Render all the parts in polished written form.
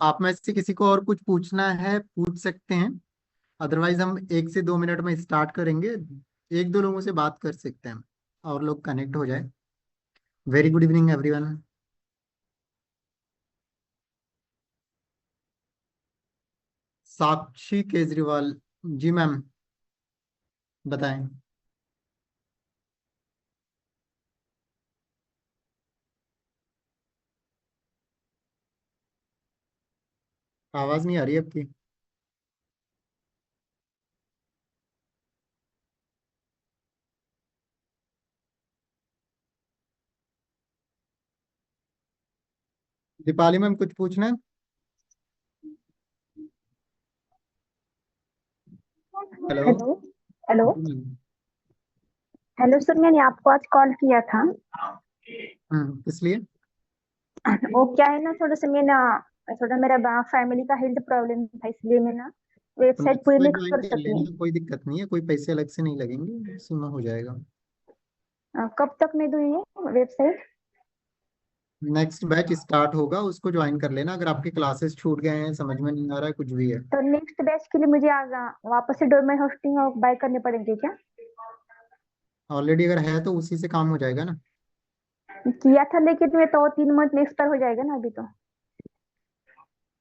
आप में से किसी को और कुछ पूछना है पूछ सकते हैं। अदरवाइज हम 1 से 2 मिनट में स्टार्ट करेंगे। एक दो लोगों से बात कर सकते हैं और लोग कनेक्ट हो जाए। Very good evening everyone. Sakshi Kejriwal. जी मैम, बताएं। आवाज नहीं आ रही आपकी। दीपाली मैम, कुछ पूछना है? हेलो। हेलो। हेलो। जी मैम। हेलो सर, मैंने आपको आज कॉल किया था। किस लिए? वो क्या है ना, थोड़ा सा मैं ना, थोड़ा मेरा फैमिली का हेल्थ प्रॉब्लम था, इसलिए मैं ना तो वेबसाइट नेक्स्ट पूरी बार नहीं ज्वाइन कर कर सकी। लेना, कोई दिक्कत नहीं है, कोई पैसे अलग से नहीं लगेंगे, सुना हो जाएगा। कब तक मैं दूँ ये वेबसाइट? नेक्स्ट बैच स्टार्ट होगा, उसको ज्वाइन कर लेना। अगर आपके क्लासेस छूट गए हैं, समझ में नहीं आ रहा है, कुछ भी है। तो नेक्स्ट बैच के लिए मुझे आज वापस से डोमेन होस्टिंग बाय करने पड़ेंगे क्या? ऑलरेडी अगर है तो उसी से काम हो जाएगा ना। किया था, लेकिन मैं तो 3 मंथ में एक्सपायर हो जाएगा ना अभी तो।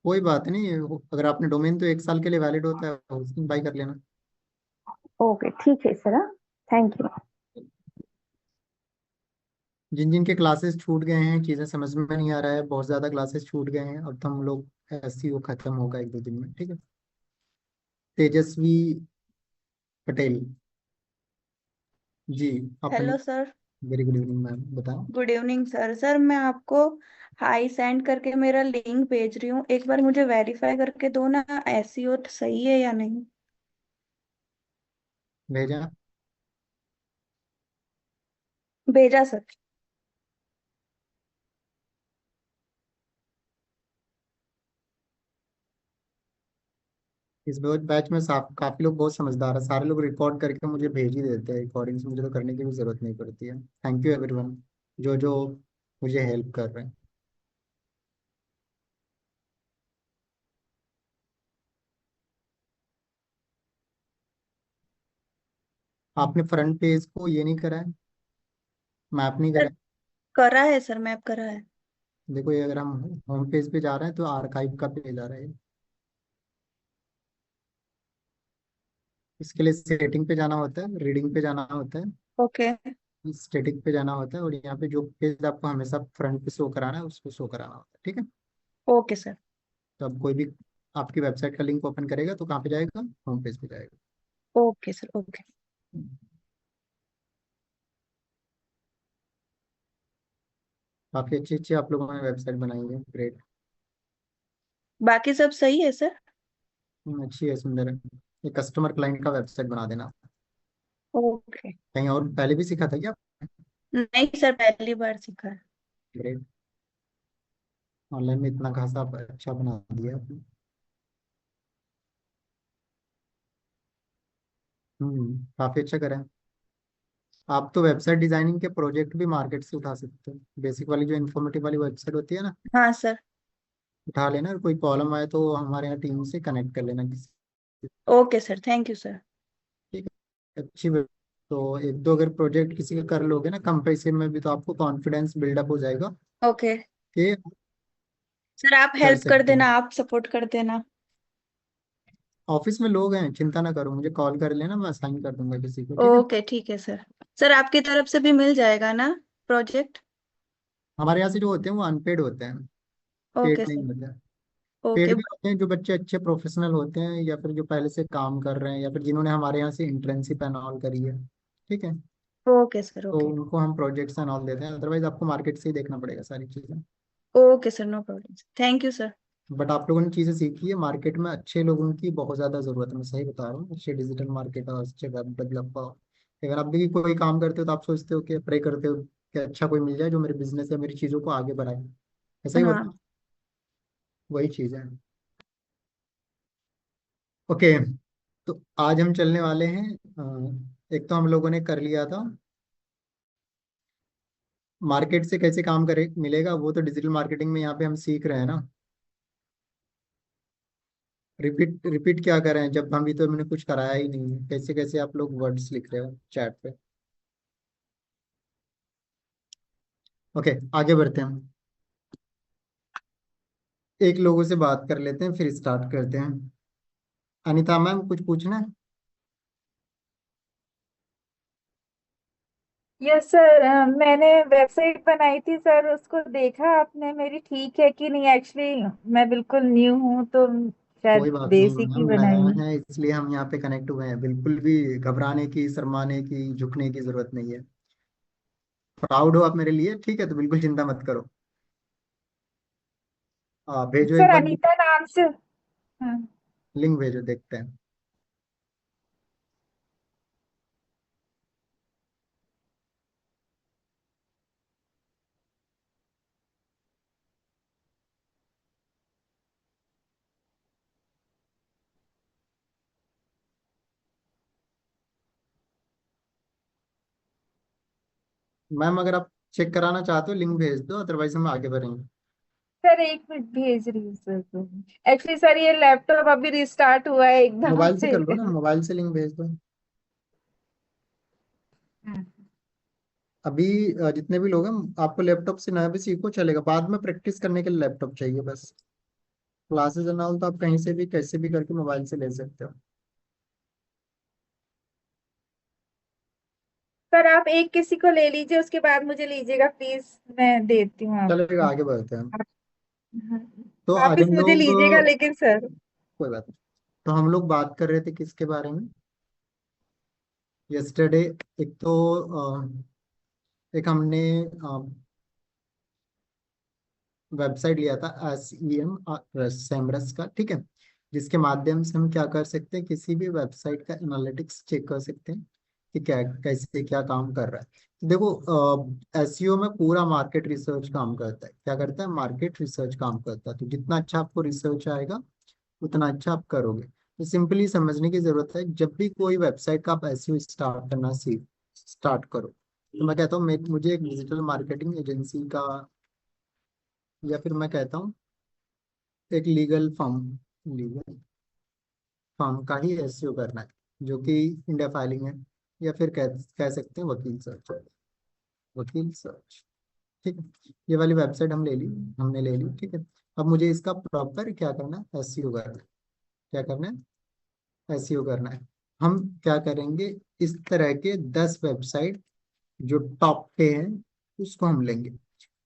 कोई बात नहीं, अगर आपने डोमेन तो 1 साल के लिए वैलिड होता है, होस्टिंग बाई कर लेना। ओके ठीक है सर। Thank you. जिन जिन के क्लासेस छूट गए हैं, चीज़ें समझ में नहीं आ रहा है, बहुत ज़्यादा क्लासेस छूट गए हैं, अब तो हम लोग ऐसे ही वो खत्म होगा 1 2 दिन में, ठीक है। तेजस्वी पटेल। जी। अपन। Hello sir. Very good evening ma'am, बताएं। Good evening sir. सर मैं आपको हाई सेंड करके मेरा लिंक भेज रही हूँ, एक बार मुझे वेरीफाई करके दो ना, एसईओ सही है या नहीं। भेजा। भेजा सर। इस बैच में काफी लोग बहुत समझदार है, सारे लोग रिकॉर्ड करके मुझे भेज ही देते हैं रिकॉर्डिंग्स, मुझे तो करने की भी जरूरत नहीं पड़ती है। थैंक यू एवरीवन, जो जो मुझे हेल्प कर रहे हैं। आपने फ्रंट पेज को ये नहीं करा है, मैप नहीं करा सर है? करा है सर, मैप करा है। देखो, ये अगर हम होम पेज पे जा रहे हैं तो आर्काइव का पेज आ रहा है। इसके लिए सेटिंग पे जाना होता है, रीडिंग पे जाना होता है, ओके। स्टैटिक पे जाना होता है, और यहाँ पे जो पेज आपको हमेशा फ्रंट पे शो कराना है उसको शो कराना होता है, ठीक है। Okay sir. तो अब कोई भी आपकी वेबसाइट का लिंक ओपन करेगा तो कहाँ पे जाएगा? होम पेज पे जाएगा। Okay sir. ओके। काफी अच्छी अच्छी आप लोगों ने वेबसाइट बनाई है, ग्रेट। बाकी सब सही है सर। अच्छी है, सुंदर है। ये कस्टमर क्लाइंट का वेबसाइट बना देना। ओके। कहीं और पहले भी सीखा था क्या? नहीं सर, पहली बार सीखा है। ग्रेट। ऑनलाइन में इतना खासा अच्छा बना दिया आपने। काफी अच्छा करा है। आप तो वेबसाइट डिजाइनिंग के प्रोजेक्ट भी मार्केट से उठा सकते हो, बेसिक वाली जो इन्फॉर्मेटिव वाली वेबसाइट होती है ना, हाँ सर। उठा लेना। कोई प्रॉब्लम आए तो हमारे यहाँ टीम से कनेक्ट कर लेना किसी। Okay sir, thank you sir. ठीक है, तो एक दो अगर प्रोजेक्ट किसी का कर लोगे ना कम पैसे में भी, तो आपको कॉन्फिडेंस बिल्डअप हो जाएगा ओके कि सर, आप कर हेल्प कर सकते देना, हैं। आप सपोर्ट कर देना। ऑफिस में लोग हैं, चिंता ना करो, मुझे कॉल कर लेना, मैं असाइन कर दूंगा किसी को, ठीक है। ओके ठीक है सर। सर आपकी तरफ से भी मिल जाएगा ना प्रोजेक्ट? हमारे यहाँ से जो होते हैं वो अनपेड होते हैं, पेड ओके नहीं सर। होते हैं। ओके। पेड भी होते हैं जो बच्चे अच्छे प्रोफेशनल होते हैं, या फिर जो पहले से काम कर रहे हैं, या फिर जिन्होंने हमारे यहाँ से इंटर्नशिप एंड ऑल करी है, ठीक है। Okay sir. तो ओके। उनको हम प्रोजेक्ट्स एंड ऑल देते हैं, अदरवाइज आपको मार्केट से ही देखना पड़ेगा सारी चीज़ें। Okay sir, no problem, thank you sir. But आप लोगों ने चीज़ें सीखी है, मार्केट में अच्छे लोगों की बहुत ज़्यादा ज़रूरत है, मैं सही बता रहा हूँ। अच्छे डिजिटल मार्केटर, अच्छे वेब डेवलपर, अगर आप भी कोई काम करते हो तो आप सोचते हो कि प्रे करते हो कि अच्छा कोई मिल जाए जो मेरे बिजनेस या मेरी चीज़ों को आगे बढ़ाए। ऐसा ही होता है, हाँ। वही चीज़ है। ओके। तो आज हम चलने वाले हैं, एक तो हम लोगों ने कर लिया था मार्केट से कैसे काम करे मिलेगा, वो तो डिजिटल मार्केटिंग में यहाँ पे हम सीख रहे हैं ना। रिपीट रिपीट क्या कर रहे हैं जब हम भी तो मैंने कुछ कराया ही नहीं है, कैसे कैसे आप लोग वर्ड्स लिख रहे हो चैट पे। ओके, आगे बढ़ते हैं। एक लोगों से बात कर लेते हैं फिर स्टार्ट करते हैं। अनीता मैम कुछ पूछना है? यस सर, मैंने वेबसाइट बनाई थी सर, उसको देखा आपने मेरी ठीक है कि नहीं? एक्चुअली मैं बिल्कुल न्यू हूँ तो कोई शायद बात नहीं बेसिक ही मैम, बनाई नया है। है इसलिए हम यहाँ पे कनेक्ट हुए हैं, बिल्कुल भी घबराने की, शर्माने की, झुकने की जरूरत नहीं है। प्राउड हो आप मेरे लिए, ठीक है, तो बिल्कुल चिंता मत करो। भेजो एक सर बार। अनीता नाम से। हाँ। लिंक भेजो, देखते हैं। मैम अगर आप चेक कराना चाहते हो लिंक भेज दो, अदरवाइज हम आगे बढ़ेंगे। सर एक मिनट भेज रही हूँ सर। एक्चुअली सर ये लैपटॉप अभी रिस्टार्ट हुआ है एकदम मोबाइल से से। कर लो ना, मोबाइल से लिंक भेज दो। हाँ। अभी जितने भी लोग हैं, आपको लैपटॉप से नया भी सीखो चलेगा, बाद में प्रैक्टिस करने के लिए लैपटॉप चाहिए बस। क्लासेस एंड ऑल तो आप कहीं से भी कैसे भी करके मोबाइल से ले सकते हो। सर आप एक किसी को ले लीजिए, उसके बाद मुझे लीजिएगा प्लीज। मैं देती हूँ चलेगा, आपको। आगे बढ़ते हैं। आप, हाँ, तो आज वापिस हम मुझे लोग लीजिएगा लेकिन सर। कोई बात नहीं। तो हम लोग बात कर रहे थे किसके बारे में? यस्टरडे एक तो एक हमने वेबसाइट लिया था सेमरस का, ठीक है, जिसके माध्यम से हम क्या कर सकते हैं, किसी भी वेबसाइट का एनालिटिक्स चेक कर सकते हैं कि क्या कैसे क्या काम कर रहा है। तो देखो, एसईओ में पूरा मार्केट रिसर्च काम करता है। क्या करता है? मार्केट रिसर्च काम करता है। तो जितना अच्छा आपको रिसर्च आएगा उतना अच्छा आप करोगे। तो सिंपली समझने की जरूरत है, जब भी कोई वेबसाइट का आप एसईओ स्टार्ट करना सीख स्टार्ट करो, तो मैं कहता हूँ मुझे एक डिजिटल मार्केटिंग एजेंसी का, या फिर मैं कहता हूँ एक लीगल फर्म का ही एसईओ करना है, जो कि इंडिया फाइलिंग है, या फिर कह सकते हैं वकील सर्च। ठीक है, ये वाली वेबसाइट हमने ले ली, ठीक है। अब मुझे इसका प्रॉपर क्या करना है, एसईओ करना है। क्या करना है? एसईओ करना है। हम क्या करेंगे, इस तरह के 10 वेबसाइट जो टॉप पे हैं उसको हम लेंगे।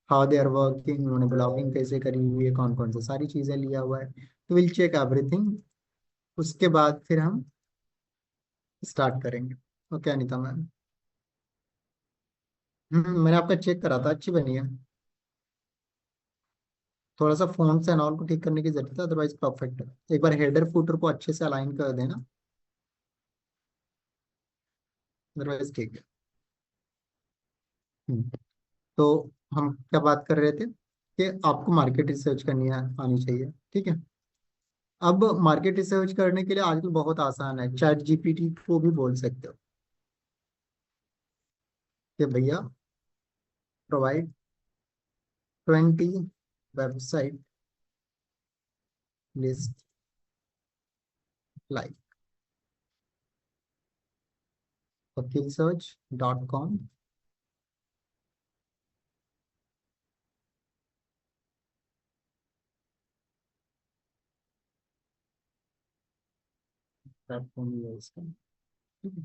हाउ दे आर वर्किंग, उन्होंने ब्लॉगिंग कैसे करी हुई है, कौन कौन सी सारी चीजें लिया हुआ है, तो विल चेक एवरीथिंग। उसके बाद फिर हम स्टार्ट करेंगे। Okay Anita ma'am. मैंने आपका चेक करा था, अच्छी बनी है। थोड़ा सा फोन से एंड ऑल को ठीक करने की जरूरत है, अदरवाइज परफेक्ट है। एक बार हेडर फुटर को अच्छे से अलाइन कर देना, अदरवाइज ठीक है। हम्म, तो हम क्या बात कर रहे थे कि आपको मार्केट रिसर्च करनी आनी चाहिए, ठीक है। अब मार्केट रिसर्च करने के लिए आजकल बहुत आसान है, चैट जीपीटी को भी बोल सकते हो कि भैया प्रोवाइड 20 वेबसाइट लिस्ट लाइक वकीलसर्च.com। प्लेटफॉर्म है इसका, ठीक है।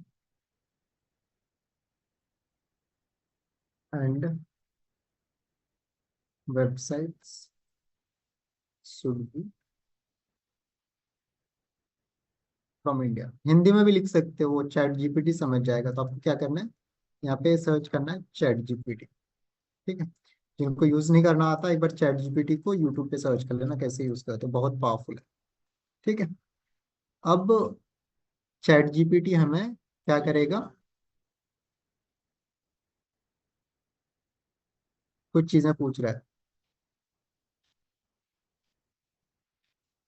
And websites should be from India. Hindi में भी लिख सकते हो, वो चैट जीपीटी समझ जाएगा। तो आपको क्या करना है, यहाँ पे सर्च करना है चैट जीपीटी, ठीक है। जिनको यूज नहीं करना आता, एक बार चैट जीपीटी को यूट्यूब पे सर्च कर लेना कैसे यूज करते हो, बहुत पावरफुल है, ठीक है। अब चैट जीपीटी हमें क्या करेगा, कुछ चीजें पूछ रहा है।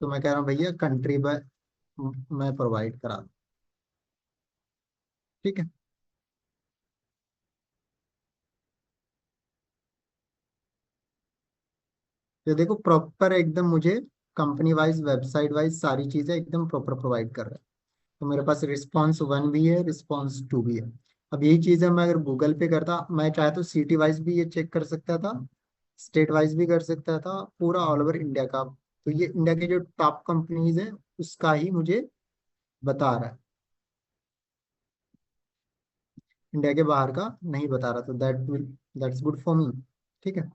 तो मैं कह रहा हूँ भैया कंट्री बाय मैं प्रोवाइड करा दूं, ठीक है। ये देखो प्रॉपर एकदम मुझे कंपनी वाइज, वेबसाइट वाइज सारी चीजें एकदम प्रॉपर प्रोवाइड कर रहा है। तो मेरे पास रिस्पॉन्स 1 भी है, रिस्पॉन्स 2 भी है। अब यही चीजें मैं अगर गूगल पे करता, मैं चाहे तो सिटी वाइज भी ये चेक कर सकता था, स्टेट वाइज भी कर सकता था, पूरा ऑल ओवर इंडिया का। तो ये इंडिया के जो टॉप कंपनीज है उसका ही मुझे बता रहा है, इंडिया के बाहर का नहीं बता रहा। तो दैट्स गुड फॉर मी। ठीक है।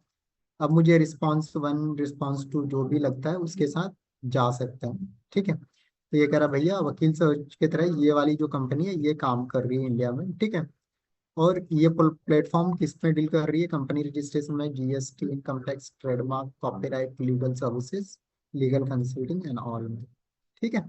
अब मुझे रिस्पॉन्स 1, रिस्पॉन्स 2 जो भी लगता है उसके साथ जा सकता हूँ। ठीक है। तो ये कह रहा भैया वकील सर्च की तरह ये वाली जो कंपनी है ये काम कर रही है इंडिया में। ठीक है। और ये प्लेटफॉर्म किस में डील कर रही है? कंपनी रजिस्ट्रेशन में, GST, income tax, trademark, copyright, legal services, legal consulting and all में। ठीक है।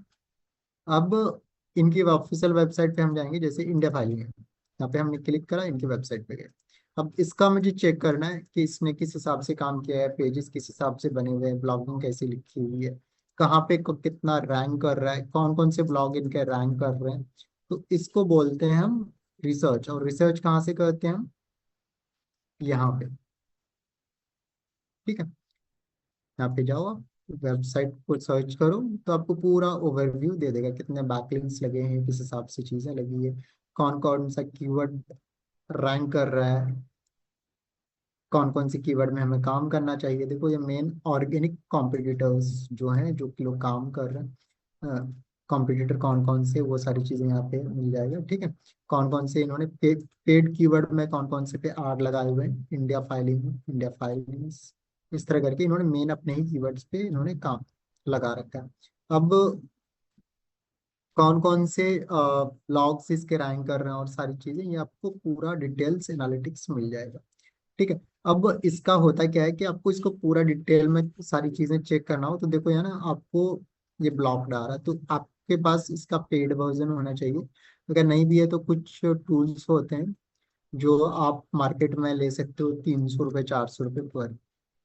अब इनकी ऑफिशियल वेबसाइट पे हम जाएंगे, जैसे इंडिया फाइलिंग है, यहाँ पे हमने क्लिक करा, इनकी वेबसाइट पे गए। अब इसका मुझे चेक करना है कि इसने किस हिसाब से काम किया है, पेजेस किस हिसाब से बने हुए हैं, ब्लॉगिंग कैसी लिखी हुई है, कहाँ पे कितना रैंक कर रहा है, कौन कौन से ब्लॉग इनके रैंक कर रहे हैं। तो इसको बोलते हैं हम रिसर्च। और रिसर्च कहाँ से करते हैं हम? यहाँ पे। ठीक है। यहाँ पे जाओ आप, वेबसाइट को सर्च करो तो आपको पूरा ओवरव्यू दे देगा, कितने बैकलिंक्स लगे हैं, किस हिसाब से चीजें लगी है, कौन कौन सा कीवर्ड रैंक कर रहा है, कौन कौन सी कीवर्ड में हमें काम करना चाहिए। देखो ये मेन ऑर्गेनिक कॉम्पिटिटर्स जो हैं, जो कि लोग काम कर रहे हैं, कॉम्पिटिटर कौन कौन से, वो सारी चीजें यहाँ पे मिल जाएगा। ठीक है। कौन कौन से इन्होंने पेड कीवर्ड में कौन कौन से पे आर लगाए हुए हैं, इंडिया फाइलिंग, इंडिया फाइलिंग्स, इस तरह करके इन्होंने मेन अपने ही कीवर्ड्स पे इन्होंने काम लगा रखा है। अब कौन कौन से लॉग्स इसके रैंक कर रहे हैं और सारी चीजें, ये आपको पूरा डिटेल्स एनालिटिक्स मिल जाएगा। ठीक है। अब इसका होता क्या है कि आपको इसको पूरा डिटेल में सारी चीजें चेक करना हो तो देखो यहाँ ना आपको ये ब्लॉक आ रहा है, तो आपके पास इसका पेड वर्जन होना चाहिए। अगर नहीं भी है तो कुछ टूल्स होते हैं जो आप मार्केट में ले सकते हो, 300 रुपये, 400 रुपये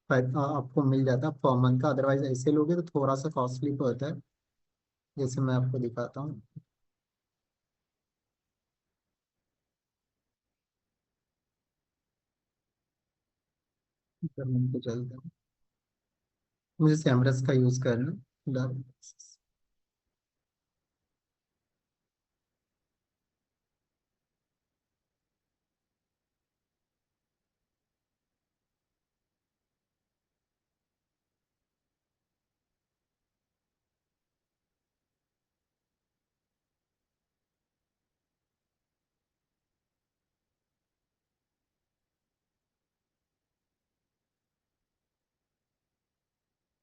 पर आपको मिल जाता है पर मंथ का। अदरवाइज ऐसे लोगे तो थोड़ा सा कॉस्टली पड़ता है, जैसे मैं आपको दिखाता हूँ। तो चलते हैं, मुझे सैमरस का यूज करना।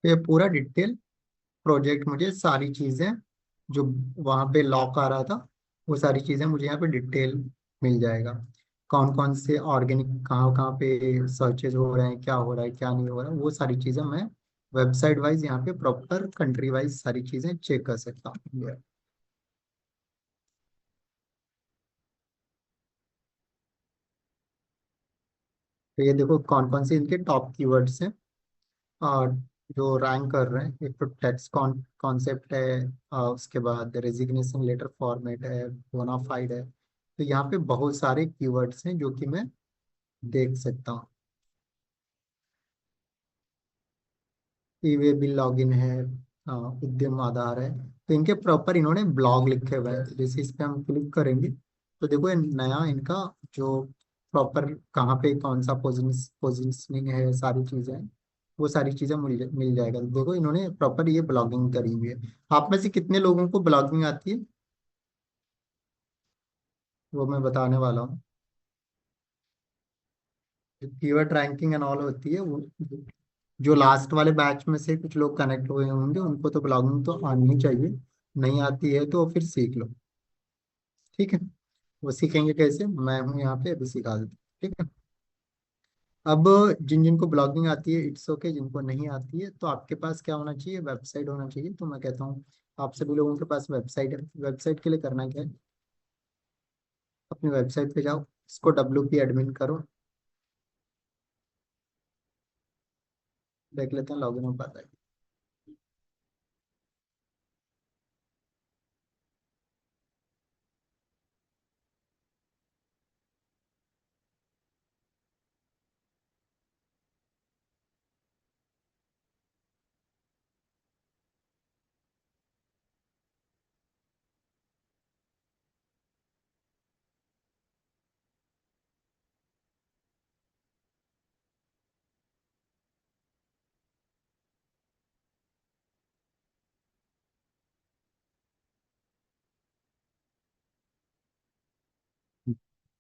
ये पूरा डिटेल प्रोजेक्ट, मुझे सारी चीजें जो वहां पे लॉक आ रहा था वो सारी चीजें मुझे यहाँ पे डिटेल मिल जाएगा। कौन कौन से ऑर्गेनिक कहाँ कहाँ पे सर्चेज हो रहे हैं, क्या हो रहा है क्या नहीं हो रहा है, वो सारी चीजें मैं वेबसाइट वाइज यहाँ पे प्रॉपर कंट्री वाइज सारी चीजें चेक कर सकता हूँ। तो ये देखो कौन कौन से इनके टॉप कीवर्ड्स हैं और जो रैंक कर रहे हैं। एक तो टैक्स कॉन्सेप्ट है, उसके बाद रेजिग्नेशन लेटर फॉर्मेट है, बोनाफाइड है। तो यहाँ पे बहुत सारे कीवर्ड्स हैं जो कि मैं देख सकता हूँ। ई वे बिल लॉगिन है, उद्यम आधार है। तो इनके प्रॉपर इन्होंने ब्लॉग लिखे हुए हैं। जैसे इस पे हम क्लिक करेंगे तो देखो ये नया इनका जो प्रॉपर कहाँ पे कौन सा पोजिशनिंग है, सारी चीजें हैं, वो सारी चीजें मिल जाएगा। देखो इन्होंने प्रॉपर ये ब्लॉगिंग करी हुई है। आप में से कितने लोगों को ब्लॉगिंग आती है वो मैं बताने वाला हूँ। कीवर्ड रैंकिंग एंड ऑल होती है वो, जो लास्ट वाले बैच में से कुछ लोग कनेक्ट हुए होंगे उनको तो ब्लॉगिंग तो आनी ही चाहिए। नहीं आती है तो फिर सीख लो। ठीक है। वो सीखेंगे कैसे, मैं हूँ यहाँ पे, अभी सिखा देता हूँ। ठीक है। अब जिन जिनको ब्लॉगिंग आती है इट्स ओके, जिनको नहीं आती है तो आपके पास क्या होना चाहिए, वेबसाइट होना चाहिए। तो मैं कहता हूँ आप सभी लोगों के पास वेबसाइट है। वेबसाइट के लिए करना क्या है, अपनी वेबसाइट पे जाओ, इसको WP एडमिन करो। देख लेते हैं लॉगिन हो पाता है।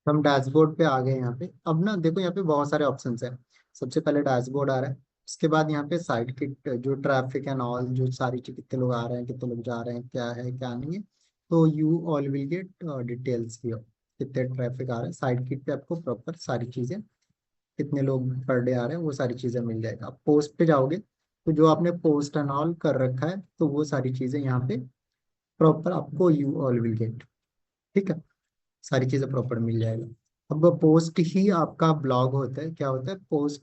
तो हम डैशबोर्ड पे आ गए यहाँ पे। अब ना देखो यहाँ पे बहुत सारे ऑप्शंस हैं। सबसे पहले डैशबोर्ड आ रहा है, उसके बाद यहाँ पे साइट किट, जो ट्रैफिक एंड ऑल, जो सारी चीज, कितने लोग आ रहे हैं, कितने लोग जा रहे हैं, क्या है क्या नहीं है। तो you all will gate details here, कितने ट्रैफिक आ रहे हैं। साइट किट पे आपको प्रॉपर सारी चीजें, कितने लोग पर डे आ रहे हैं, वो सारी चीजें मिल जाएगा। आप पोस्ट पे जाओगे तो जो आपने पोस्ट एंड ऑल कर रखा है, तो वो सारी चीजें यहाँ पे प्रॉपर आपको यू ऑल विल गेट। ठीक है, सारी चीजें प्रॉपर मिल जाएगा। अब पोस्ट ही आपका ब्लॉग होता है। क्या होता है, post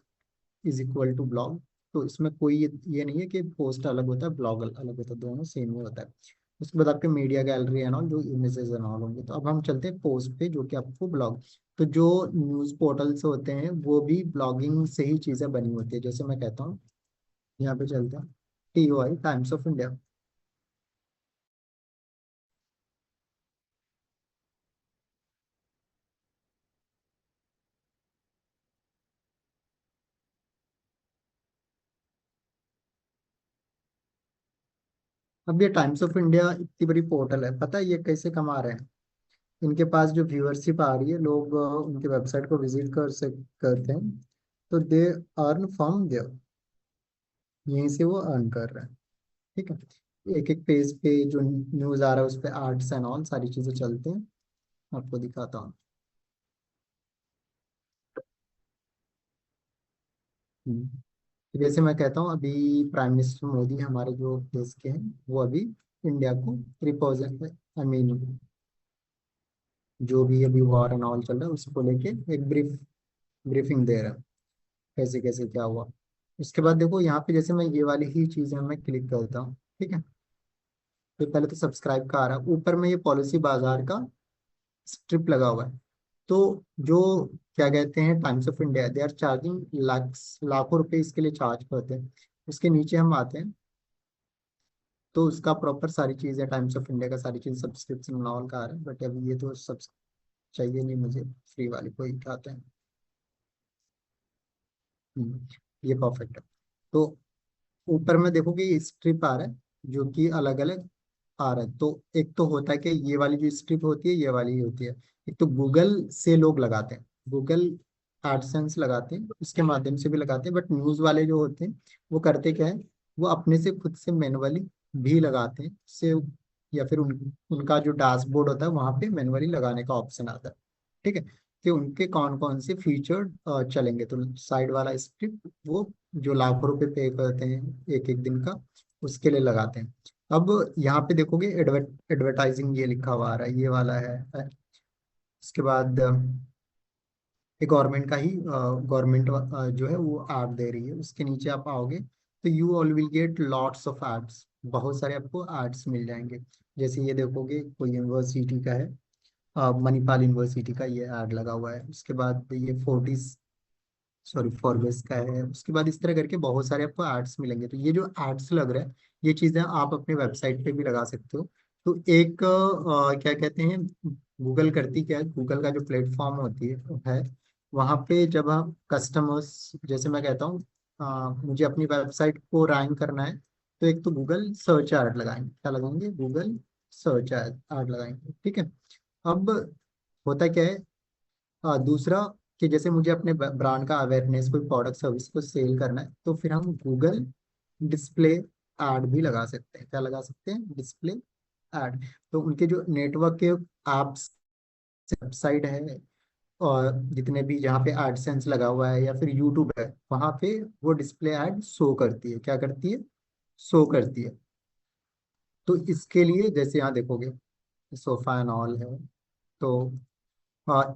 is equal to blog. तो इसमें कोई ये नहीं है कि पोस्ट अलग होता है ब्लॉग अलग होता है, दोनों सेम ही होता है। उसके बाद आपके मीडिया गैलरी एंड ऑल, जो इमेजेस एंड ऑल होंगे। तो अब हम चलते हैं पोस्ट पे, जो कि आपको ब्लॉग। तो जो न्यूज पोर्टल्स होते हैं वो भी ब्लॉगिंग से ही चीजें बनी होती है। जैसे मैं कहता हूँ, यहाँ पे चलते हैं, TOI, टाइम्स ऑफ इंडिया। अब ये टाइम्स ऑफ इंडिया इतनी बड़ी पोर्टल है, पता है ये कैसे कमा रहे हैं? इनके पास जो व्यूअरशिप आ रही है, लोग उनके वेबसाइट को विजिट करते हैं, तो दे अर्न फ्रॉम देयर, यहीं से वो अर्न कर रहे हैं। ठीक है, एक एक पेज पे जो न्यूज आ रहा है उस पे आर्ट्स एंड ऑल सारी चीजें चलती हैं। आपको दिखाता हूँ। जैसे मैं कहता हूँ, अभी प्राइम मिनिस्टर मोदी हमारे जो देश के हैं, वो अभी इंडिया को रिप्रेजेंट, आई मीन जो भी अभी वॉर एंड ऑल चल रहा है उसको लेके एक ब्रीफिंग दे रहा है, कैसे कैसे क्या हुआ। उसके बाद देखो यहाँ पे, जैसे मैं ये वाली ही चीजें मैं क्लिक करता हूँ। ठीक है, तो पहले तो सब्सक्राइब का आ रहा है, ऊपर में ये पॉलिसी बाजार का स्ट्रिप लगा हुआ है। तो जो क्या कहते हैं, Times of India, they are charging लाखों रुपए इसके लिए चार्ज करते हैं। उसके नीचे हम आते हैं, तो उसका प्रॉपर सारी चीज़ें, टाइम्स ऑफ इंडिया का सारी चीज़ सब्सक्रिप्शन नॉल का आ रहा है। बट अभी ये तो सब चाहिए नहीं मुझे, फ्री वाले को ही उठाते हैं। ये परफेक्ट है। तो ऊपर में देखोगे ये स्ट्रिप आ रहा है, जो कि अलग अलग आ रहा है। तो एक तो होता है कि ये वाली जो स्ट्रिप होती है, ये वाली ही होती है। एक तो गूगल से लोग लगाते हैं, गूगल एडसेंस लगाते हैं, उसके माध्यम से भी लगाते हैं। बट न्यूज वाले जो होते हैं, वो करते क्या है, वो अपने से खुद से मैनुअली भी लगाते हैं से, या फिर उनका जो डैशबोर्ड होता है वहां पे मैनुअली लगाने का ऑप्शन आता है। ठीक है, कि उनके कौन कौन से फीचर चलेंगे। तो साइड वाला स्क्रिप्ट वो जो लाखों रुपए पे करते हैं एक एक दिन का, उसके लिए लगाते हैं। अब यहाँ पे देखोगे एडवर्टाइजिंग ये लिखा हुआ आ रहा है, ये वाला है। उसके बाद ये गवर्नमेंट का ही, गवर्नमेंट जो है वो ऐड दे रही है। उसके नीचे आप आओगे तो you all will get lots of ads, बहुत सारे आपको एड्स मिल जाएंगे। जैसे ये देखोगे, कोई यूनिवर्सिटी का है, मणिपाल यूनिवर्सिटी का ये ऐड लगा हुआ है। उसके बाद ये फोर्टिस, सॉरी फॉरबेस का है। उसके बाद इस तरह करके बहुत सारे आपको एड्स मिलेंगे। तो ये जो एड्स लग रहा है, ये चीजें आप अपने वेबसाइट पे भी लगा सकते हो। तो एक क्या कहते हैं, गूगल करती क्या है, गूगल का जो प्लेटफॉर्म होती है वहाँ पे जब आप कस्टमर्स, जैसे मैं कहता हूँ मुझे अपनी वेबसाइट को रैंक करना है, तो एक तो गूगल सर्च ऐड लगाएंगे। क्या लगाएंगे, गूगल सर्च ऐड लगाएंगे। ठीक है, अब होता क्या है, दूसरा, कि जैसे मुझे अपने ब्रांड का अवेयरनेस, कोई प्रोडक्ट सर्विस को सेल करना है, तो फिर हम गूगल डिस्प्ले ऐड भी लगा सकते हैं। क्या लगा सकते हैं, डिस्प्ले ऐड। तो उनके जो नेटवर्क के एप्स, वेबसाइट है, और जितने भी जहाँ पे एडसेंस लगा हुआ है या फिर यूट्यूब है, वहाँ पे वो डिस्प्ले ऐड शो करती है। क्या करती है, शो करती है। तो इसके लिए जैसे यहाँ देखोगे, सोफा एंड ऑल है, तो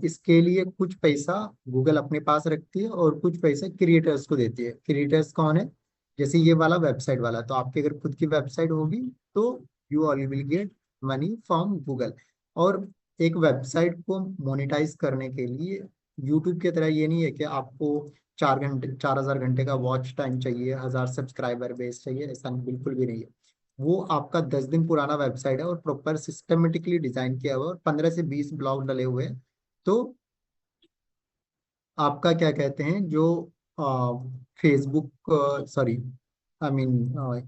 इसके लिए कुछ पैसा गूगल अपने पास रखती है और कुछ पैसा क्रिएटर्स को देती है। क्रिएटर्स कौन है, जैसे ये वाला वेबसाइट वाला, तो आपकी अगर खुद की वेबसाइट होगी तो you all will get money from Google. और एक वेबसाइट को मोनेटाइज करने के लिए यूट्यूब की तरह ये नहीं है कि आपको 4 घंटे, 4,000 घंटे का वॉच टाइम चाहिए, 1,000 सब्सक्राइबर बेस चाहिए, ऐसा बिल्कुल भी नहीं है। वो आपका 10 दिन पुराना वेबसाइट है और प्रॉपर सिस्टमेटिकली डिजाइन किया हुआ है, और 15 से 20 ब्लॉग डले हुए हैं। तो आपका क्या कहते हैं, जो फेसबुक, सॉरी आई मीन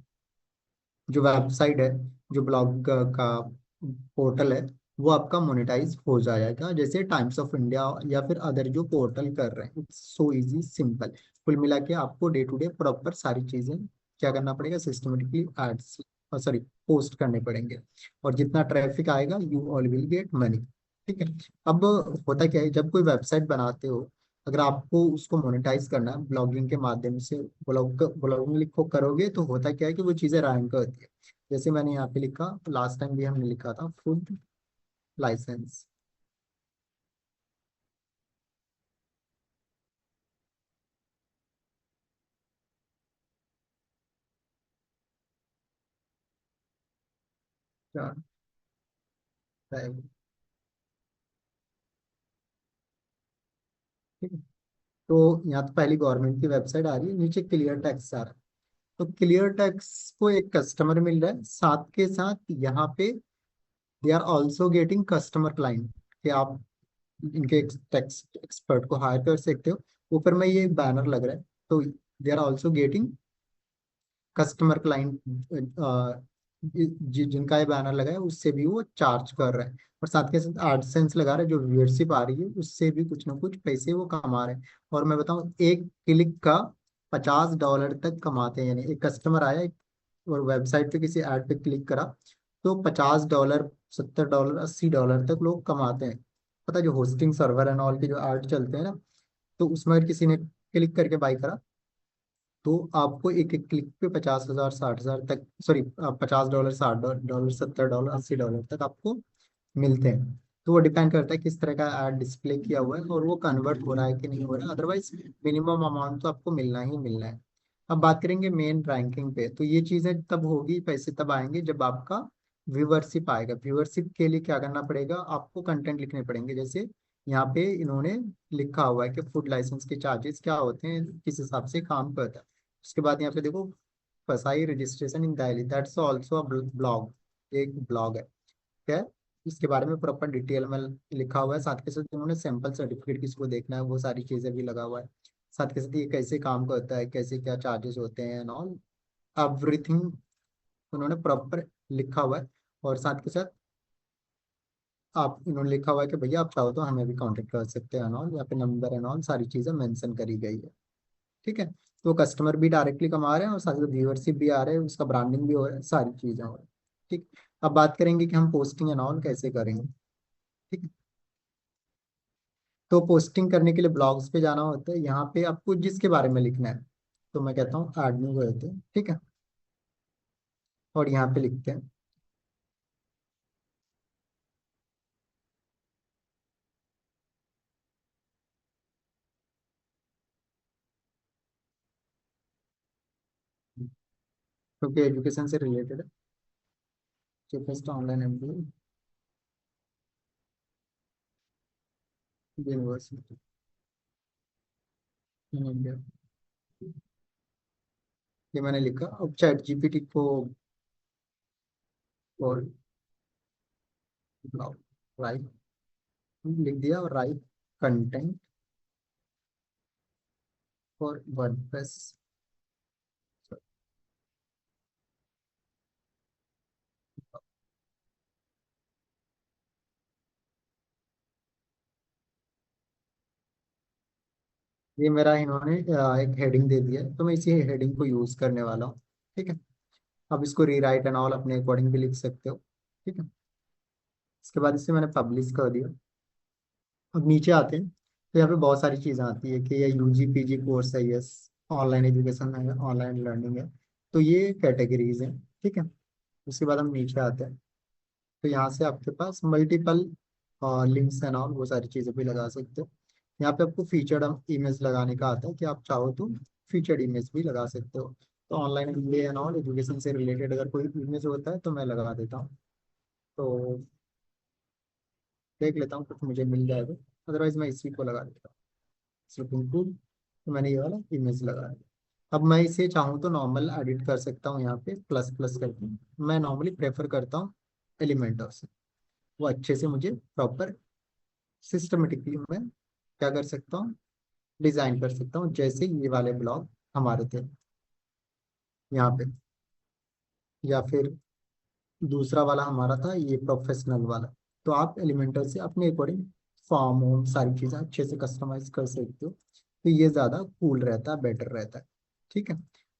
जो वेबसाइट है, जो ब्लॉग का पोर्टल है, वो आपका मोनेटाइज हो जाएगा, जैसे टाइम्स ऑफ इंडिया या फिर अदर जो पोर्टल कर रहे हैं। It's so easy simple. कुल मिला के आपको डे टू डे प्रॉपर सारी चीजें क्या करना पड़ेगा, सिस्टमेटिकली एड्स सॉरी पोस्ट करने पड़ेंगे, और जितना ट्रैफिक आएगा you all will get money. ठीक है। अब होता क्या है, जब कोई वेबसाइट बनाते हो, अगर आपको उसको मोनेटाइज करना है ब्लॉगिंग के माध्यम से, ब्लॉगिंग लिखो करोगे, तो होता क्या है कि वो चीज़ें रैंक होती है। जैसे मैंने यहाँ पे लिखा, लास्ट टाइम भी हमने लिखा था फूड लाइसेंस। क्या है? ठीक है। तो यहाँ तो पहली गवर्नमेंट की वेबसाइट आ रही है, नीचे क्लियर टैक्स आ रहा है। तो क्लियर टैक्स को एक कस्टमर मिल रहा है, साथ के साथ यहाँ पे they are also getting customer client, कि आप इनके टैक्स एक्सपर्ट को हायर कर सकते हो। ऊपर में ये बैनर लग रहा है, तो they are also getting customer client. जिनका ये बैनर लगा है उससे भी वो चार्ज कर रहे हैं, और साथ के साथ एडसेंस लगा रहे हैं, जो व्यूअरशिप आ रही है उससे भी कुछ ना कुछ पैसे वो कमा रहे हैं। और मैं बताऊं, एक क्लिक का $50 तक कमाते हैं। यानी एक कस्टमर आया और वेबसाइट पे किसी ऐड पे क्लिक करा, तो $50, $70, $80 तक लोग कमाते हैं। पता है, जो होस्टिंग सर्वर एंड ऑल के जो ऐड चलते हैं ना, तो उसमें अगर किसी ने क्लिक करके बाई करा, तो आपको एक एक क्लिक पे 50,000 60,000 तक, सॉरी, $50 $60, $70 $80 तक आपको मिलते हैं। तो वो डिपेंड करता है किस तरह का ऐड डिस्प्ले किया हुआ है और वो कन्वर्ट हो रहा है कि नहीं हो रहा है। अदरवाइज मिनिमम अमाउंट तो आपको मिलना ही मिलना है। अब बात करेंगे मेन रैंकिंग पे, तो ये चीज़ें तब होगी, पैसे तब आएंगे जब आपका व्यूअरशिप आएगा। व्यूअरशिप के लिए क्या करना पड़ेगा, आपको कंटेंट लिखने पड़ेंगे। जैसे यहाँ पे इन्होंने लिखा हुआ है कि फूड लाइसेंस के चार्जेस क्या होते हैं, किस हिसाब से काम करता है। उसके बाद यहाँ पे देखो, फसाई registration in Delhi, that's also blog, एक ब्लॉग है। क्या है, इसके बारे में प्रॉपर डिटेल में लिखा हुआ है। साथ के साथ उन्होंने सैंपल सर्टिफिकेट किसको देखना है वो सारी चीज़ें भी लगा हुआ है। साथ के साथ ये कैसे काम करता है, कैसे क्या चार्जेस होते हैं एंड ऑल, एवरीथिंग उन्होंने प्रॉपर लिखा हुआ है। और साथ के साथ आप इन्होंने लिखा हुआ है कि भैया आप चाहो तो हमें भी कांटेक्ट कर सकते हैं एंड ऑल, यहाँ पे नंबर एंड ऑल सारी चीज़ें मेंशन करी गई है। ठीक है। तो कस्टमर भी डायरेक्टली कमा रहे हैं और साथ साथ व्यूअरशिप भी आ रहे हैं, उसका ब्रांडिंग भी हो रहा है, सारी चीज़ें हो रही है। ठीक। अब बात करेंगे कि हम पोस्टिंग एंड ऑल कैसे करेंगे। ठीक है। तो पोस्टिंग करने के लिए ब्लॉग्स पे जाना होता है, यहाँ पे आपको जिसके बारे में लिखना है, तो मैं कहता हूँ एडमिन को देते हैं। ठीक है। और यहाँ पे लिखते हैं, क्योंकि एजुकेशन से रिलेटेड है, cheapest online MBA university in India. ये मैंने लिखा। अब चैट जीपीटी को और राइट लिख दिया, और राइट कंटेंट फॉर वर्डप्रेस। ये मेरा इन्होंने एक हेडिंग दे दिया है, तो मैं इसी हेडिंग को यूज करने वाला हूँ। ठीक है। अब इसको रीराइट एंड ऑल अपने अकॉर्डिंग भी लिख सकते हो। ठीक है। इसके बाद इसे मैंने पब्लिश कर दिया। अब नीचे आते हैं, तो यहाँ पे बहुत सारी चीज़ें आती है कि ये यूजी पीजी कोर्स है, यस, ऑनलाइन एजुकेशन है, ऑनलाइन लर्निंग है। तो ये कैटेगरीज हैं। ठीक है। उसके बाद हम नीचे आते हैं, तो यहाँ से आपके पास मल्टीपल लिंक्स एंड ऑल वो सारी चीज़ें भी लगा सकते हो। यहाँ पे आपको फीचर्ड इमेज लगाने का आता है कि आप चाहो तो फीचर्ड इमेज भी लगा सकते हो। तो online MBA and all education से रिलेटेड अगर कोई इमेज होता है तो मैं लगा देता हूँ। तो देख लेता हूँ कुछ मुझे मिल जाएगा, अदरवाइज मैं इसी को लगा देता हूँ। स्लूपिंग टूल, तो मैंने ये वाला इमेज लगाया। अब मैं इसे चाहूँ तो नॉर्मल एडिट कर सकता हूँ, यहाँ पे प्लस प्लस करके। मैं नॉर्मली प्रेफर करता हूँ एलिमेंटर से, वो अच्छे से मुझे प्रॉपर सिस्टमेटिकली मैं क्या कर सकता हूँ, डिजाइन कर सकता हूँ, जैसे ये वाले ब्लॉग हमारे थे यहाँ पे, या फिर दूसरा वाला हमारा था ये प्रोफेशनल वाला। तो आप एलिमेंटर से अपने अकॉर्डिंग फॉर्म होम सारी चीज़ें अच्छे से कस्टमाइज कर सकते हो, तो ये ज़्यादा कूल रहता है, बेटर रहता है। ठीक है।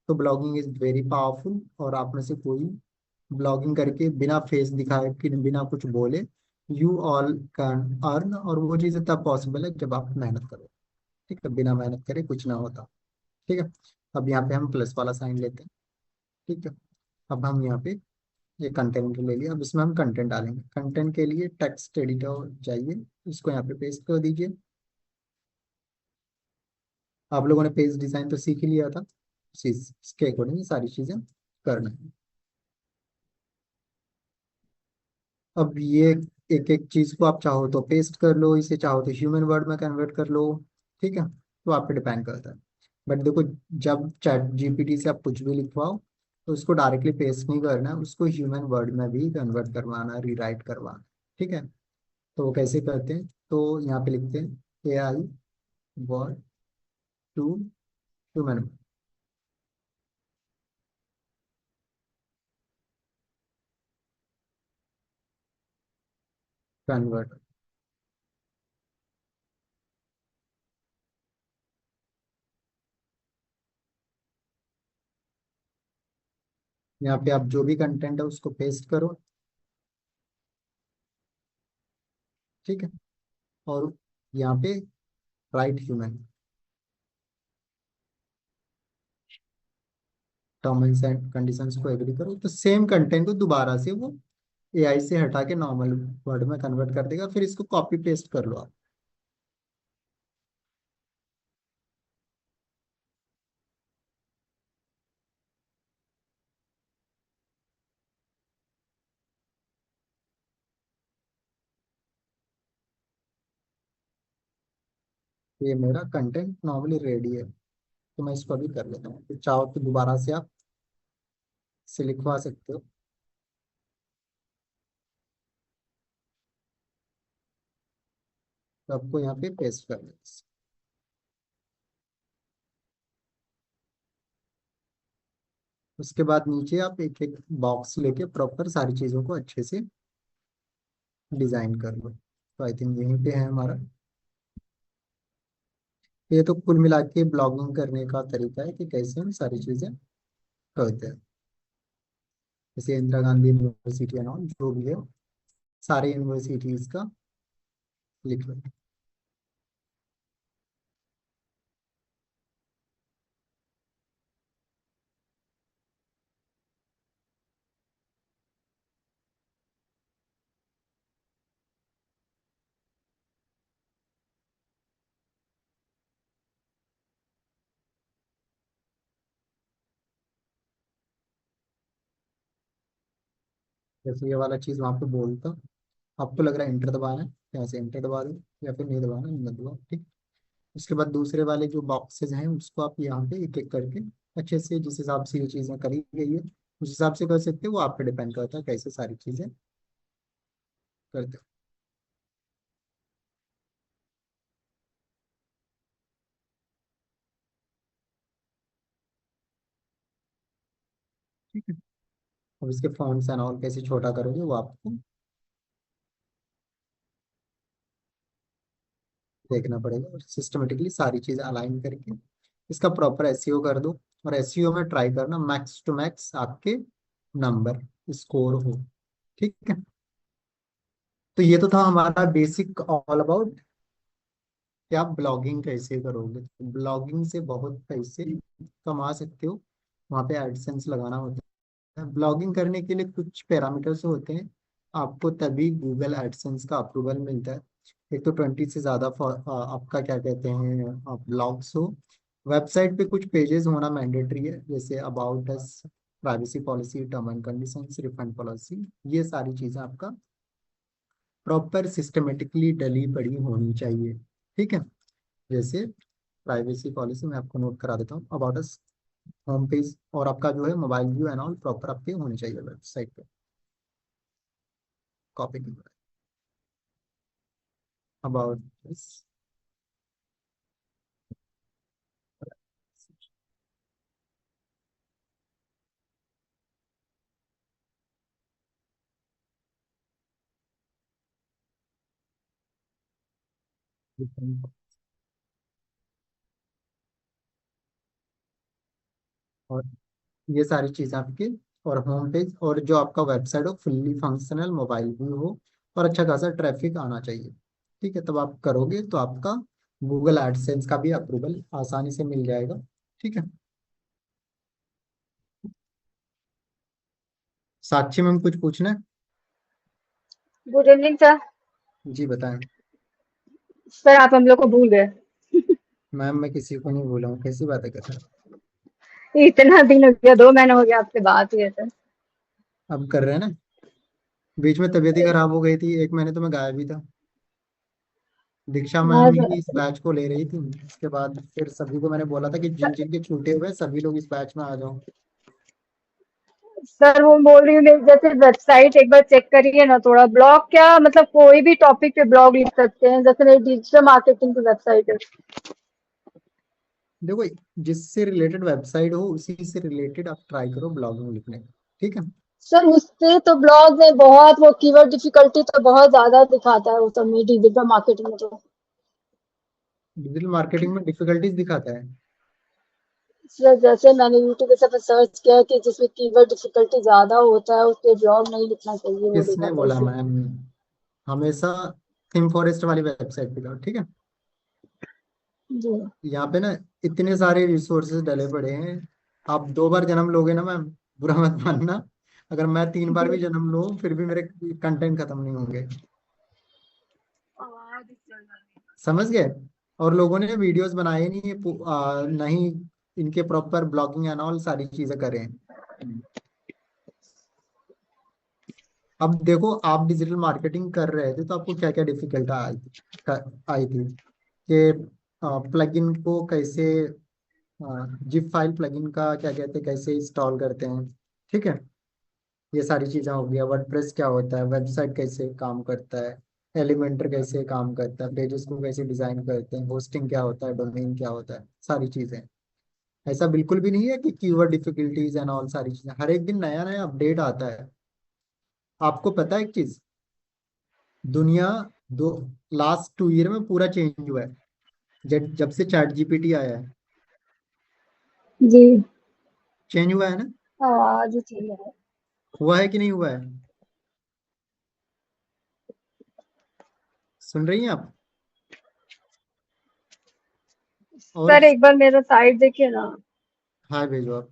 तो ब्लॉगिंग इज वेरी पावरफुल, और आप में से कोई ब्लॉगिंग करके बिना फेस दिखाए कि बिना कुछ बोले, यू ऑल कैन अर्न, और वो चीज़ें तब पॉसिबल है जब आप मेहनत करो। ठीक है, बिना मेहनत करे कुछ ना होता। ठीक है। अब यहाँ पे हम प्लस वाला साइन लेते हैं। ठीक है। अब हम यहाँ पे ये कंटेंट ले लिया, अब इसमें हम कंटेंट डालेंगे। कंटेंट के लिए टेक्स्ट एडिटर चाहिए, इसको यहाँ पे पेस्ट कर दीजिए। आप लोगों ने पेज डिजाइन तो सीख ही लिया था, इसके अकॉर्डिंग सारी चीजें करना है। अब ये एक एक चीज को आप चाहो तो पेस्ट कर लो, इसे चाहो तो ह्यूमन वर्ड में कन्वर्ट कर लो। ठीक है, तो आप पे डिपेंड करता है। बट देखो, जब चैट जीपीटी से आप कुछ भी लिखवाओ तो उसको डायरेक्टली पेस्ट नहीं करना है, उसको ह्यूमन वर्ड में भी कन्वर्ट करवाना, रीराइट करवाना। ठीक है। तो वो कैसे करते हैं, तो यहाँ पे लिखते हैं AI word to human convert. यहाँ पे आप जो भी कंटेंट है उसको पेस्ट करो। ठीक है। और यहाँ पे right human, terms and conditions को एग्री करो, तो सेम कंटेंट को दोबारा से वो AI से हटा के नॉर्मल वर्ड में कन्वर्ट कर देगा, फिर इसको कॉपी पेस्ट कर लो आप। ये मेरा कंटेंट नॉर्मली रेडी है, तो मैं इसको अभी कर लेता हूँ, तो चाहो तो दोबारा से आप इसे लिखवा सकते हो। तो आपको यहाँ पे पेस्ट कर लें। उसके बाद नीचे आप एक एक बॉक्स लेके प्रॉपर सारी चीज़ों को अच्छे से डिजाइन कर लो। तो आई थिंक यहीं पे है हमारा। ये तो कुल मिला के ब्लॉगिंग करने का तरीका है कि कैसे हम सारी चीज़ें करते हैं। जैसे Indira Gandhi university and all जो भी है, सारे यूनिवर्सिटीज का लिख लो। जैसे ये वाला चीज़ वहाँ पे बोलता, आपको लग रहा है इंटर दबाना है, यहाँ से इंटर दबा दो, या फिर नहीं दबाना, नहीं दबाओ। ठीक। उसके बाद दूसरे वाले जो बॉक्सेस हैं उसको आप यहाँ पे एक एक करके अच्छे से, जिस हिसाब से ये चीज़ें करी गई है उस हिसाब से कर सकते हो। वो आप पे डिपेंड करता है कैसे सारी चीज़ें करते हो। ठीक है। अब इसके फॉन्ट्स एंड ऑल कैसे छोटा करोगे वो आपको देखना पड़ेगा, और सिस्टमेटिकली सारी चीज़ें अलाइन करके इसका प्रॉपर एसईओ कर दो। और एसईओ में ट्राई करना मैक्स टू मैक्स आपके नंबर स्कोर हो। ठीक है। तो ये तो था हमारा बेसिक ऑल अबाउट कि आप ब्लॉगिंग कैसे करोगे। ब्लॉगिंग से बहुत पैसे कमा सकते हो, वहाँ पे एडसेंस लगाना होता है। ब्लॉगिंग करने के लिए कुछ पैरामीटर्स होते हैं, आपको तभी गूगल एडसेंस का अप्रूवल मिलता है। एक तो 20 से ज़्यादा आपका क्या कहते हैं आप ब्लॉग्स हो। वेबसाइट पे कुछ पेजेस होना मैंडेटरी है, जैसे about us, privacy policy, term and conditions, refund policy, ये सारी चीज़ें आपका प्रॉपर सिस्टमेटिकली डली पड़ी होनी चाहिए। ठीक है। जैसे प्राइवेसी पॉलिसी मैं आपको नोट करा देता हूँ, अबाउट अस, होम पेज, और आपका जो है mobile view and all proper आपके होने चाहिए वेबसाइट पे। कॉपी की अबाउट दिस। और ये सारी चीज़ आपकी, और होम पेज, और जो आपका वेबसाइट हो फुल्ली फंक्शनल, मोबाइल भी हो, और अच्छा खासा ट्रैफिक आना चाहिए। ठीक है, तब आप करोगे तो आपका गूगल एडसेंस का भी अप्रूवल आसानी से मिल जाएगा। ठीक है। साक्षी मैम कुछ पूछना है? Good evening sir. जी बताएं। सर आप हम लोग को भूल गए। मैम मैं किसी को नहीं भूला हूँ, कैसी बातें कर रहे हैं? इतना दिन हो गया, 2 महीने हो गया आपसे बात हुई है सर। अब कर रहे हैं ना। बीच में तबीयत ही खराब हो गई थी, 1 महीने तो मैं गायब ही था। दीक्षा हाँ मैम ही इस सर। बैच को ले रही थी। उसके बाद फिर सभी को मैंने बोला था कि जिन जिन के छूटे हुए हैं, सभी लोग इस बैच में आ जाओ। सर वो बोल रही हूँ कि जैसे वेबसाइट एक बार चेक करिए ना, थोड़ा ब्लॉग क्या मतलब कोई भी टॉपिक पे ब्लॉग लिख सकते हैं, जैसे मेरी डिजिटल मार्केटिंग की वेबसाइट है। देखो, जिससे रिलेटेड वेबसाइट हो उसी से रिलेटेड आप ट्राई करो ब्लॉगिंग लिखने का। ठीक है। सर उससे तो ब्लॉग में बहुत वो कीवर्ड डिफिकल्टी तो बहुत ज्यादा दिखाता है वो सब में, डिजिटल मार्केटिंग में तो। डिजिटल मार्केटिंग में डिफिकल्टीज दिखाता है? सर जैसे मैंने यूट्यूब पे सब सर्च किया कि जिसमें कीवर्ड डिफिकल्टी ज्यादा होता है उस पे ब्लॉग नहीं लिखना चाहिए, वो देखा किसने था बोला इसलिए। मैम? हमेशा थिंक फॉरेस्ट वाली वेबसाइट पे जाओ। ठीक है। जी। यहाँ पे ना इतने सारे रिसोर्सेज डले पड़े हैं। आप 2 बार जन्म लोगे ना मैम, बुरा मत मानना। अगर मैं 3 बार भी जी। जन्म लूँ फिर भी मेरे कंटेंट खत्म नहीं होंगे। समझ गए? और लोगों ने वीडियोस बनाए नहीं है, नहीं इनके प्रॉपर ब्लॉगिंग एंड ऑल सारी चीजें करें। अब देखो, आप डिजिटल मार्केटिंग कर रहे थे तो आपको क्या क्या डिफिकल्ट आई थी कि प्लगइन को कैसे, जिप फाइल प्लगइन का क्या कहते हैं, कैसे इंस्टॉल करते हैं। ठीक है। ये सारी चीजें हो गया। वर्डप्रेस क्या होता है, वेबसाइट कैसे काम करता है, एलिमेंटर कैसे काम करता है, पेजेस को कैसे डिजाइन करते हैं, होस्टिंग क्या होता है, डोमेन क्या होता है, सारी चीजें। ऐसा बिल्कुल भी नहीं है कि कीवर्ड डिफिकल्टीज एंड ऑल, सारी चीजें हर एक दिन नया नया अपडेट आता है। आपको पता है एक चीज, दुनिया दो लास्ट 2 ईयर में पूरा चेंज हुआ है। जब जब से चैट जीपीटी आया है, जी। चेंज हुआ है ना? आवाज ही चाहिए। हुआ है कि नहीं हुआ है? सुन रही हैं आप? और सर एक बार मेरा साइट देखिए ना। हाय भेजो आप।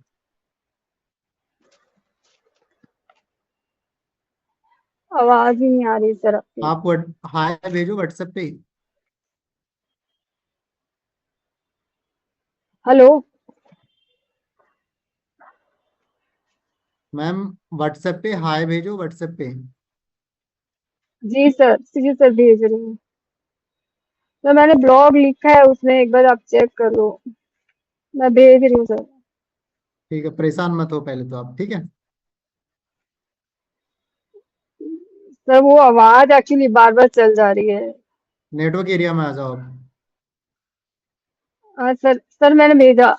आवाज ही नहीं आ रही सर आपकी। आप हाय भेजो व्हाट्सएप पे। हेलो। मैम व्हाट्सएप पे हाय भेजो, व्हाट्सएप पे। जी सर भेज रही हूँ। तो मैंने ब्लॉग लिखा है उसमें, एक बार आप चेक कर लो। मैं भेज रही हूँ सर। ठीक है, परेशान मत हो पहले तो आप। ठीक है। सर वो आवाज एक्चुअली बार बार चल जा रही है। नेटवर्क एरिया में आ जाओ आप। हाँ सर मैंने भेजा।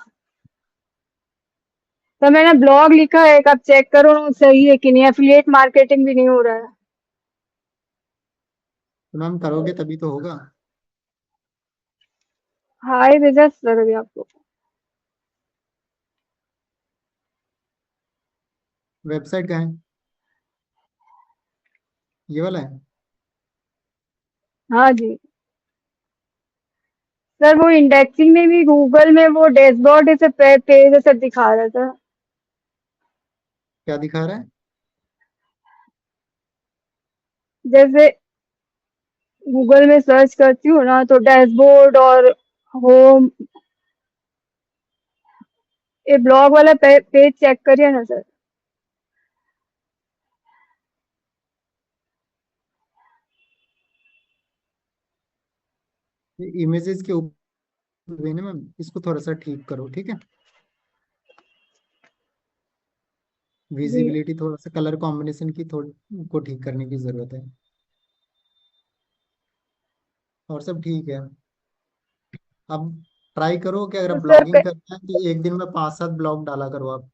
सर मैंने ब्लॉग लिखा है, एक आप चेक करो सही है कि नहीं, एफिलिएट मार्केटिंग भी नहीं हो रहा है। तो मैम करोगे तभी तो होगा। हाय भेजा सर अभी आपको। वेबसाइट कहाँ है? ये वाला है? हाँ जी। सर वो इंडेक्सिंग में भी गूगल में वो डैशबोर्ड ऐसे पेज ऐसे दिखा रहा था। क्या दिखा रहा है? जैसे गूगल में सर्च करती हूँ ना तो डैशबोर्ड और होम, ये ब्लॉग वाला पेज चेक करिए ना सर। ये इमेजेस के ऊपर भी ना मैम, इसको थोड़ा सा ठीक करो। ठीक है। जी। विजिबिलिटी, थोड़ा सा कलर कॉम्बिनेशन की थोड़ी को ठीक करने की जरूरत है। और सब ठीक है। अब ट्राई करो कि अगर तो ब्लॉगिंग करना है तो एक दिन में 5-7 ब्लॉग डाला करो आप।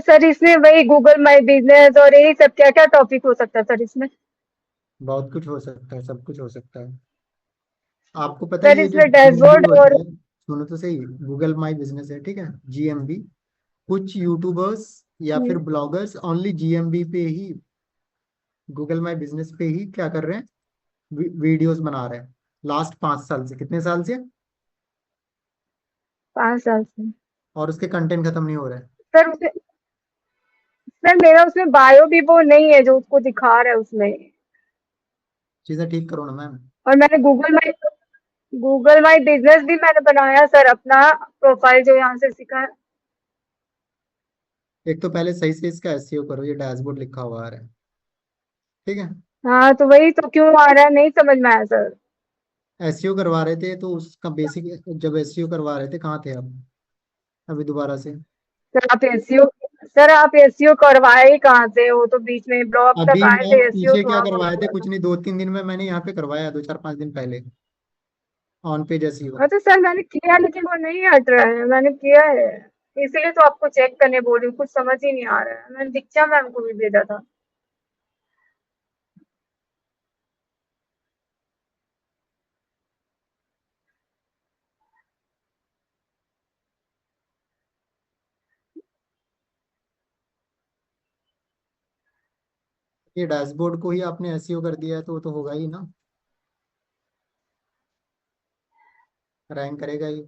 सर इसमें वही गूगल माई बिजनेस और यही सब क्या क्या टॉपिक हो सकता है सर इसमें? बहुत कुछ हो सकता है, सब कुछ हो सकता है। आपको पता है सर ये जो इसमें GMB डैशबोर्ड होता और है, सुनो तो सही, गूगल माई बिजनेस है, ठीक है, GMB। कुछ यूट्यूबर्स या फिर ब्लॉगर्स ओनली GMB पे ही, गूगल माई बिजनेस पे ही क्या कर रहे हैं, वीडियोस बना रहे हैं लास्ट 5 साल से, कितने साल से, 5 साल से। और उसके कंटेंट खत्म नहीं हो रहे हैं। सर उसमें सर मेरा उसमें बायो भी वो नहीं है जो उसको दिखा रहा है उसमें। चीजें ठीक करो ना मैम। और मैंने गूगल माई बिजनेस भी मैंने बनाया सर, अपना प्रोफाइल जो यहाँ से सीखा है। एक तो पहले सही से इसका SEO करो, ये डैशबोर्ड लिखा हुआ आ रहा है, ठीक है। हाँ तो वही तो, क्यों आ रहा है नहीं समझ में आया सर। SEO करवा रहे थे तो उसका बेसिक, जब SEO करवा रहे थे कहाँ थे आप, अभी दोबारा से। सर आप एसईओ सर आप एसईओ करवाए ही कहाँ से, वो तो बीच में ब्लॉग तक अभी आए मैं थे, एसईओ पीछे तो क्या आप करवाए थे, हुआ कुछ था। नहीं, 2-3 दिन में मैंने यहाँ पे करवाया, 2-4-5 दिन पहले, ऑन पेज SEO। हाँ तो सर मैंने किया लेकिन वो नहीं हट रहा है, मैंने किया है। इसलिए तो आपको चेक करने बोल रही हूँ, कुछ समझ ही नहीं आ रहा है। मैंने दीक्षा मैम को भी भेजा था। ये डैशबोर्ड को ही आपने SEO कर दिया है तो वो तो होगा ही ना, रैंक करेगा ही।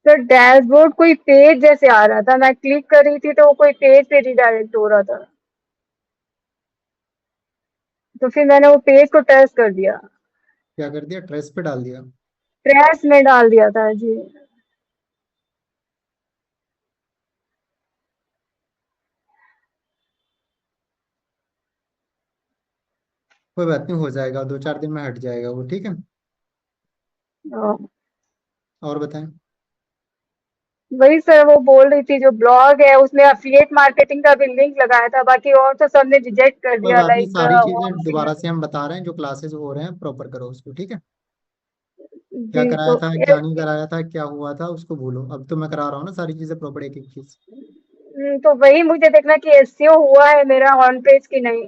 सर डैशबोर्ड कोई पेज जैसे आ रहा था, मैं क्लिक कर रही थी तो वो कोई पेज पे रिडायरेक्ट हो रहा था। तो फिर मैंने वो पेज को टच कर दिया, क्या कर दिया, ट्रेस पे डाल दिया। ट्रैश में डाल दिया था जी। कोई बात नहीं, हो जाएगा, 2-4 दिन में हट जाएगा वो, ठीक है। हाँ, और बताएं। वही सर वो बोल रही थी जो ब्लॉग है उसमें अफिलिएट मार्केटिंग का भी लिंक लगाया था, बाकी और तो सबने रिजेक्ट कर कोई दिया, बात नहीं, लाइक सारी होम चीजें दोबारा से हम बता रहे हैं, जो क्लासेस हो रहे हैं प्रॉपर करो उसको, ठीक है। क्या जी कराया तो था, क्या नहीं कराया था, क्या हुआ था, उसको भूलो, अब तो मैं करा रहा हूँ ना सारी चीजें प्रॉपर, एक एक चीज। तो वही मुझे देखना कि एसईओ हुआ है मेरा ऑन पेज की नहीं।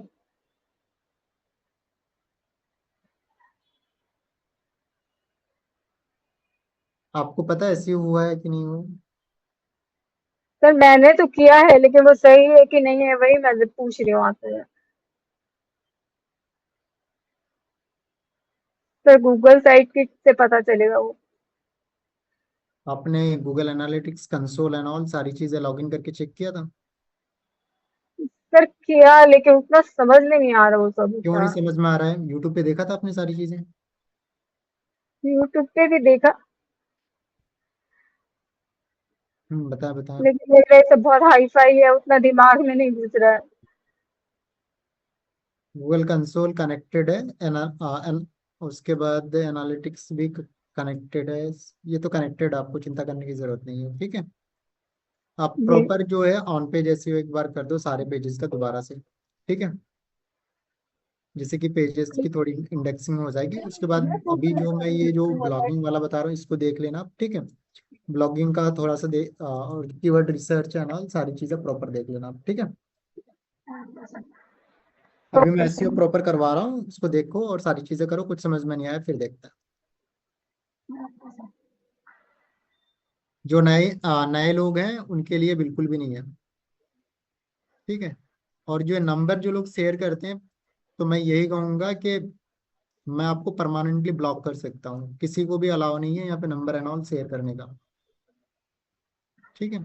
आपको पता है SEO हुआ है कि नहीं हुआ। सर मैंने तो किया है लेकिन वो सही है कि नहीं है वही मैं पूछ रही हूँ आपसे। सर गूगल साइट की से पता चलेगा वो। आपने Google analytics console and all सारी चीजें लॉगिन करके चेक किया था। सर किया लेकिन उतना समझ में नहीं आ रहा वो सब क्यों नहीं उसका। समझ में आ रहा है, यूट्यूब पे देखा था आपने सारी चीजें। यूट्यूब पे भी देखा बता बता। लेकिन मेरा ये सब बहुत हाई फाई है, उतना दिमाग में नहीं घुस रहा है। गूगल कंसोल कनेक्टेड है, उसके बाद एनालिटिक्स भी कनेक्टेड है। ये तो कनेक्टेड, आपको चिंता करने की जरूरत नहीं है, ठीक है। आप जी प्रॉपर जो है ऑन पेज SEO एक बार कर दो सारे पेजेस का दोबारा से, ठीक है, जिससे कि पेजेस की थोड़ी इंडेक्सिंग हो जाएगी। उसके बाद अभी जो मैं ये जो ब्लॉगिंग वाला बता रहा हूँ इसको देख लेना आप, ठीक है। ब्लॉगिंग का थोड़ा सा और कीवर्ड रिसर्च एंड ऑल सारी चीजें प्रॉपर देख लेना आप, ठीक है। अभी मैं ओके SEO सर। प्रॉपर करवा रहा हूँ, उसको देखो और सारी चीजें करो, कुछ समझ में नहीं आया फिर देखते हैं। जो नए लोग हैं उनके लिए बिल्कुल भी नहीं है, ठीक है। और जो नंबर जो लोग शेयर करते हैं, तो मैं यही कहूंगा कि मैं आपको परमानेंटली ब्लॉक कर सकता हूँ, किसी को भी अलाउ नहीं है यहाँ पे नंबर एंड ऑल शेयर करने का, ठीक है।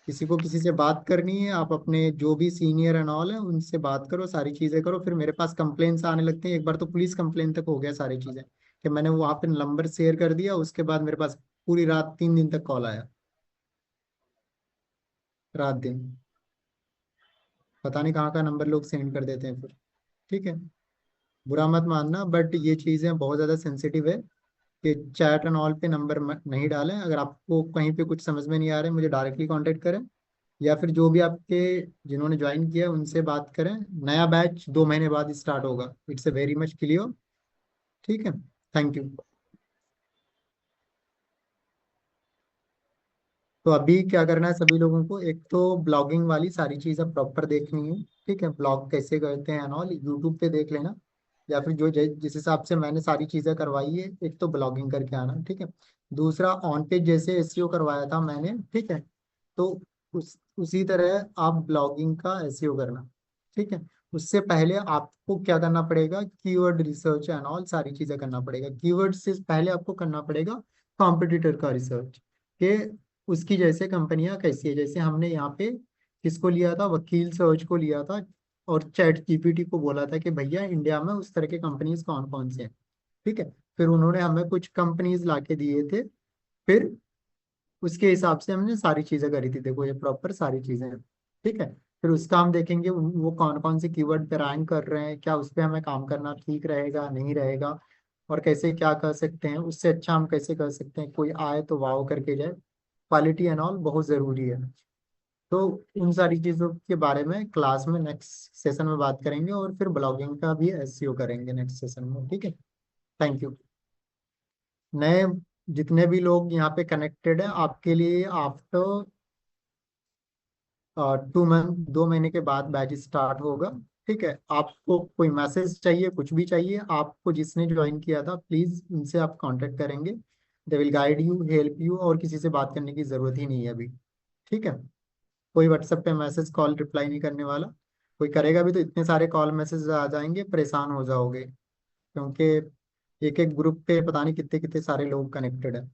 किसी को किसी से बात करनी है, आप अपने जो भी सीनियर एंड ऑल है उनसे बात करो, सारी चीजें करो, फिर मेरे पास कंप्लेंट्स आने लगते हैं। एक बार तो पुलिस कंप्लेन तक हो गया सारी चीजें, कि मैंने वहां पे नंबर शेयर कर दिया, उसके बाद मेरे पास पूरी रात 3 दिन तक कॉल आया, रात दिन, पता नहीं कहाँ का नंबर लोग सेंड कर देते हैं फिर, ठीक है। बुरा मत मानना, बट ये चीजें बहुत ज्यादा सेंसिटिव है, कि चैट एंड ऑल पे नंबर नहीं डालें। अगर आपको कहीं पे कुछ समझ में नहीं आ रहा है, मुझे डायरेक्टली कांटेक्ट करें, या फिर जो भी आपके जिन्होंने ज्वाइन किया है उनसे बात करें। नया बैच 2 महीने बाद स्टार्ट होगा, it's a very much clear, ठीक है, थैंक यू। तो अभी क्या करना है सभी लोगों को, एक तो ब्लॉगिंग वाली सारी चीजें प्रॉपर देखनी है, ठीक है, ब्लॉग कैसे करते हैं ऑल यूट्यूब पे देख लेना, या फिर जो जिस हिसाब से मैंने सारी चीजें करवाई है, एक तो ब्लॉगिंग करके आना, ठीक है। दूसरा ऑन पेज जैसे एसईओ करवाया था मैंने, ठीक है, तो उसी तरह आप ब्लॉगिंग का एसईओ करना, ठीक है। उससे पहले आपको क्या करना पड़ेगा, कीवर्ड रिसर्च एंड ऑल सारी चीजें करना पड़ेगा। कीवर्ड से पहले आपको करना पड़ेगा कॉम्पिटिटर का रिसर्च, कि उसकी जैसे कंपनियां कैसी है। जैसे हमने यहाँ पे किसको लिया था, वकील सर्च को लिया था, और चैट जीपीटी को बोला था कि भैया इंडिया में उस तरह के कंपनीज कौन कौन से हैं, ठीक है। फिर उन्होंने हमें कुछ कंपनीज ला के दिए थे, फिर उसके हिसाब से हमने सारी चीजें करी थी। देखो ये प्रॉपर सारी चीजें हैं, ठीक है। फिर उसका हम देखेंगे वो कौन कौन से कीवर्ड पे रैंक कर रहे हैं, क्या उस पर हमें काम करना ठीक रहेगा नहीं रहेगा, और कैसे क्या कर सकते हैं, उससे अच्छा हम कैसे कर सकते हैं, कोई आए तो वाव करके जाए। क्वालिटी एंड ऑल बहुत जरूरी है। तो उन सारी चीजों के बारे में क्लास में नेक्स्ट सेशन में बात करेंगे, और फिर ब्लॉगिंग का भी एसईओ करेंगे नेक्स्ट सेशन में, ठीक है। Thank you. नए जितने भी लोग यहाँ पे कनेक्टेड हैं, आपके लिए आफ्टर 2 मंथ, 2 महीने के बाद बैच स्टार्ट होगा, ठीक है। आपको कोई मैसेज चाहिए, कुछ भी चाहिए, आपको जिसने ज्वाइन किया था प्लीज उनसे आप कांटेक्ट करेंगे, they will guide you, help you, और किसी से बात करने की जरूरत ही नहीं है अभी, ठीक है। कोई व्हाट्सएप पे मैसेज कॉल रिप्लाई नहीं करने वाला। कोई करेगा भी तो इतने सारे कॉल मैसेज आ जाएंगे, परेशान हो जाओगे, क्योंकि एक एक ग्रुप पे पता नहीं कितने कितने सारे लोग कनेक्टेड हैं।